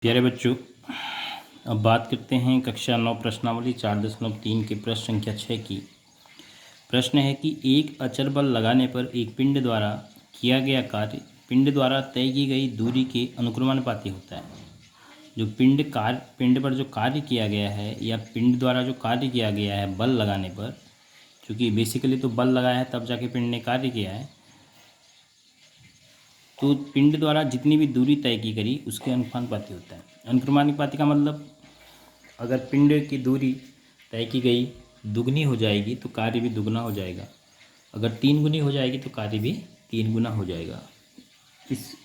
प्यारे बच्चों, अब बात करते हैं कक्षा 9 प्रश्नावली 4.3 के प्रश्न संख्या 6 की। प्रश्न है कि एक अचर बल लगाने पर एक पिंड द्वारा किया गया कार्य पिंड द्वारा तय की गई दूरी के अनुक्रमानुपाती होता है। जो पिंड पर जो कार्य किया गया है या पिंड द्वारा जो कार्य किया गया है बल लगाने पर, क्योंकि बेसिकली तो बल लगाया है तब जाके पिंड ने कार्य किया है, तो पिंड द्वारा जितनी भी दूरी तय की करी उसके अनुक्रमानुपाती होता है। अनुक्रमानुपाती का मतलब अगर पिंड की दूरी तय की गई दुगनी हो जाएगी तो कार्य भी दुगना हो जाएगा, अगर 3 गुनी हो जाएगी तो कार्य भी 3 गुना हो जाएगा।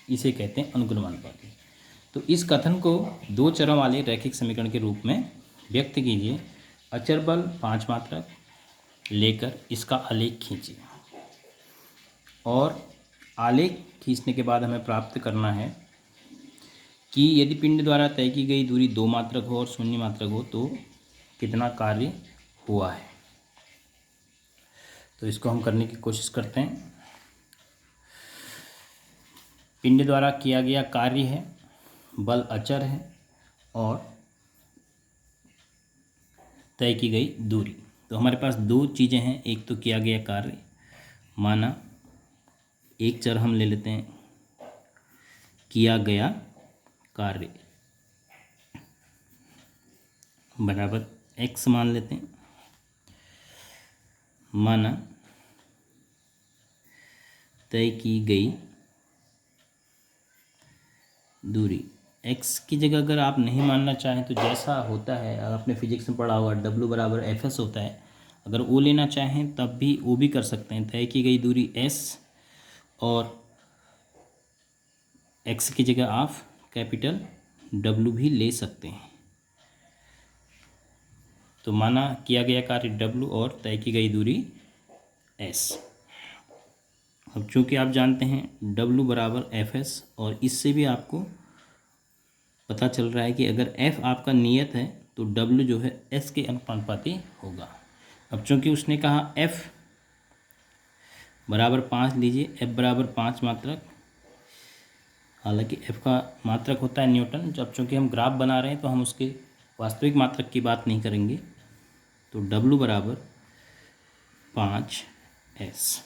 इसे कहते हैं अनुक्रमानुपाती। तो इस कथन को दो चरों वाले रैखिक समीकरण के रूप में व्यक्त कीजिए। अचर बल 5 मात्रक लेकर इसका आलेख खींचिए, और आलेख खींचने के बाद हमें प्राप्त करना है कि यदि पिंड द्वारा तय की गई दूरी 2 मात्रक हो और 0 मात्रक हो तो कितना कार्य हुआ है। तो इसको हम करने की कोशिश करते हैं। पिंड द्वारा किया गया कार्य है, बल अचर है और तय की गई दूरी। तो हमारे पास दो चीज़ें हैं, एक तो किया गया कार्य, माना एक चर हम ले लेते हैं किया गया कार्य बराबर x मान लेते हैं, माना तय की गई दूरी। x की जगह अगर आप नहीं मानना चाहें तो जैसा होता है, आपने फिजिक्स में पढ़ा होगा W बराबर FS होता है, अगर वो लेना चाहें तब भी वो भी कर सकते हैं। तय की गई दूरी s और x की जगह आप कैपिटल W भी ले सकते हैं। तो माना किया गया कार्य W और तय की गई दूरी s। अब चूँकि आप जानते हैं W बराबर FS, और इससे भी आपको पता चल रहा है कि अगर F आपका नियत है तो W जो है S के अनुपाती होगा। अब चूँकि उसने कहा F बराबर 5 लीजिए, F बराबर 5 मात्रक, हालांकि F का मात्रक होता है न्यूटन। जब चूँकि हम ग्राफ बना रहे हैं तो हम उसके वास्तविक मात्रक की बात नहीं करेंगे। तो W बराबर 5S।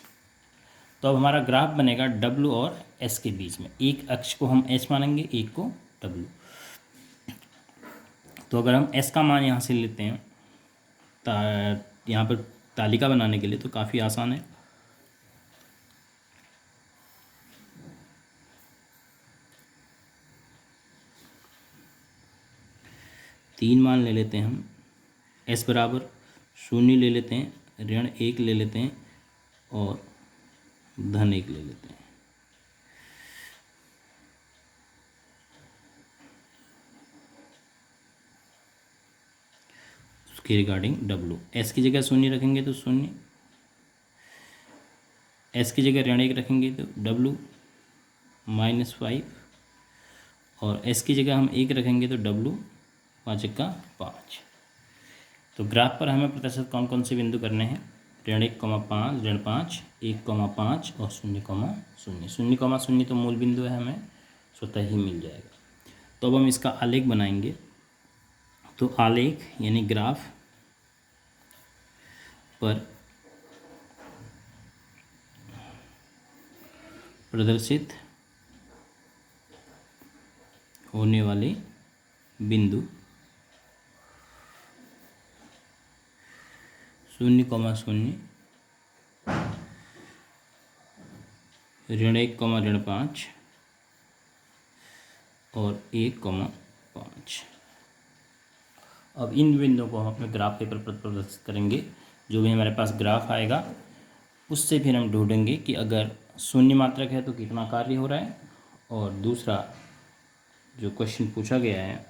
तो अब हमारा ग्राफ बनेगा W और S के बीच में। एक अक्ष को हम S मानेंगे, एक को W। तो अगर हम S का मान यहाँ से लेते हैं यहाँ पर तालिका बनाने के लिए, तो काफ़ी आसान है। तीन मान ले लेते हैं हम, S बराबर 0 ले लेते हैं, ऋण 1 ले लेते हैं और धन 1 ले लेते हैं। उसके रिगार्डिंग W, S की जगह 0 रखेंगे तो 0, S की जगह ऋण 1 रखेंगे तो W -5, और S की जगह हम 1 रखेंगे तो W 5 का 5। तो ग्राफ पर हमें प्रतिशत कौन कौन से बिंदु करने हैं, ऋण 1,5, ऋण 5, 1,5 और 0,0। 0,0 तो मूल बिंदु है, हमें स्वतः ही मिल जाएगा। तो अब हम इसका आलेख बनाएंगे। तो आलेख यानी ग्राफ पर प्रदर्शित होने वाले बिंदु 0,0, ऋण 1, ऋण 5 और 1,5। अब इन बिंदुओं को हम अपने ग्राफ पेपर पर प्रदर्शित करेंगे। जो भी हमारे पास ग्राफ आएगा उससे फिर हम ढूंढेंगे कि अगर 0 मात्रक है तो कितना कार्य हो रहा है, और दूसरा जो क्वेश्चन पूछा गया है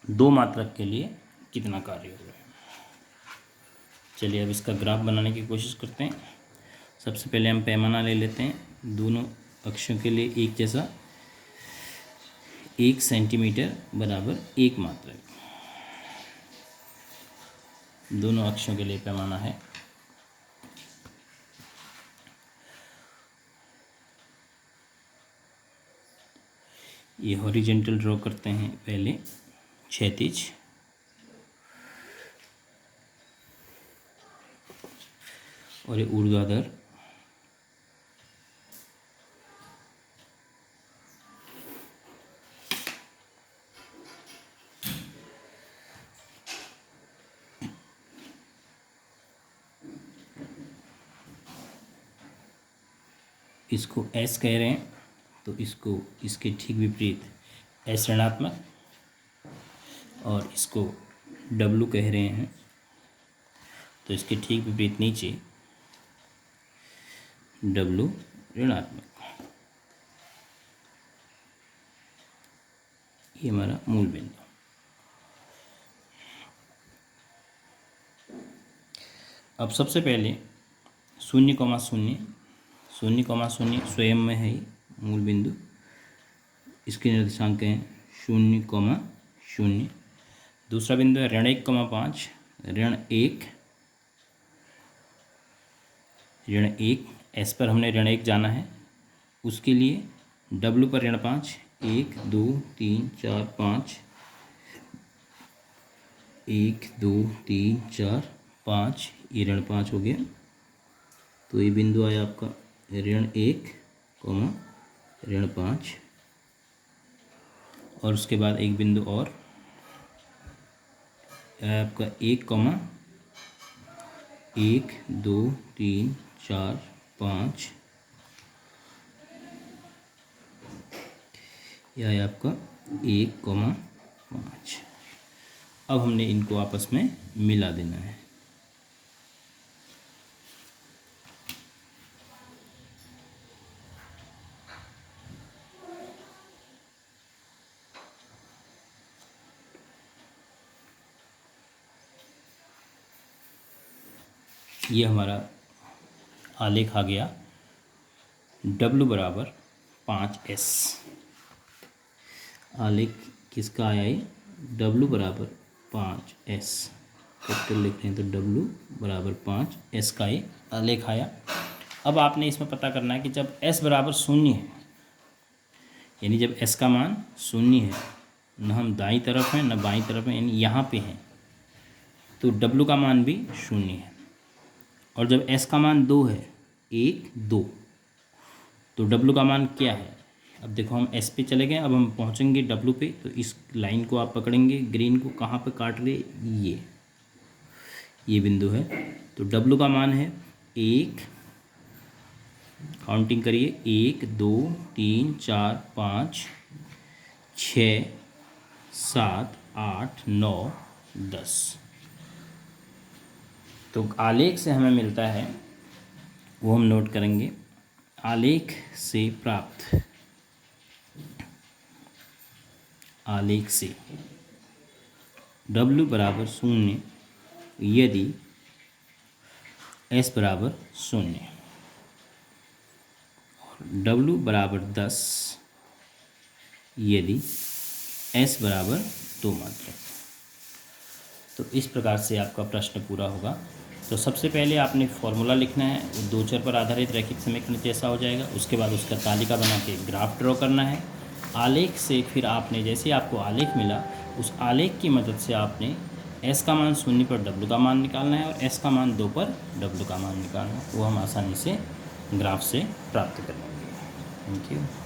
2 मात्रक के लिए कितना कार्य हो रहा है। चलिए अब इसका ग्राफ बनाने की कोशिश करते हैं। सबसे पहले हम पैमाना ले लेते हैं, दोनों अक्षों के लिए एक जैसा। 1 सेंटीमीटर बराबर 1 मात्रक, दोनों अक्षों के लिए पैमाना है। ये हॉरिजेंटल ड्रॉ करते हैं पहले, क्षैतिज, और ये ऊर्ध्वाधर, इसको एस कह रहे हैं तो इसको इसके ठीक विपरीत एस ऋणात्मक, और इसको डब्लू कह रहे हैं तो इसके ठीक विपरीत नीचे डब्लू ऋणात्मक। ये हमारा मूल बिंदु। अब सबसे पहले 0,0, 0,0 स्वयं में है मूल बिंदु, इसके निर्देशांक हैं 0,0। दूसरा बिंदु है ऋण 1,5, ऋण 1 एस पर हमने ऋण 1 जाना है, उसके लिए डब्लू पर ऋण 5, 1 2 3 4 5, 1 2 3 4 5, ये ऋण 5 हो गया। तो ये बिंदु आया आपका ऋण 1, ऋण 5, और उसके बाद एक बिंदु और आपका 1, 1 2 3 4 5, यह है आपका 1,5। अब हमने इनको आपस में मिला देना है। ये हमारा आलेख आ गया। W बराबर 5S, आलेख किसका आया है? W बराबर 5S, कैपिटल लिख रहे हैं तो W बराबर 5S का ये आलेख आया। अब आपने इसमें पता करना है कि जब S बराबर 0 है, यानी जब S का मान 0 है, न हम दाईं तरफ हैं न बाईं तरफ हैं, यानी यहाँ पे हैं, तो W का मान भी 0 है। और जब S का मान 2 है, 1 2, तो W का मान क्या है? अब देखो हम S पे चले गए, अब हम पहुँचेंगे W पे, तो इस लाइन को आप पकड़ेंगे, ग्रीन को कहाँ पे काट रहे? ये बिंदु है। तो W का मान है 1, काउंटिंग करिए, 1 2 3 4 5 6 7 8 9 10। तो आलेख से हमें मिलता है, वो हम नोट करेंगे। आलेख से प्राप्त, आलेख से W बराबर 0 यदि S बराबर 0, और W बराबर 10 यदि S बराबर 2 मात्रक। तो इस प्रकार से आपका प्रश्न पूरा होगा। तो सबसे पहले आपने फॉर्मूला लिखना है, वो दो चर पर आधारित रैखिक समीकरण जैसा हो जाएगा। उसके बाद उसका तालिका बना के ग्राफ ड्रॉ करना है। आलेख से फिर आपने, जैसे आपको आलेख मिला, उस आलेख की मदद से आपने S का मान 0 पर W का मान निकालना है, और S का मान 2 पर W का मान निकालना है। वो हम आसानी से ग्राफ से प्राप्त कर लेंगे। Thank you.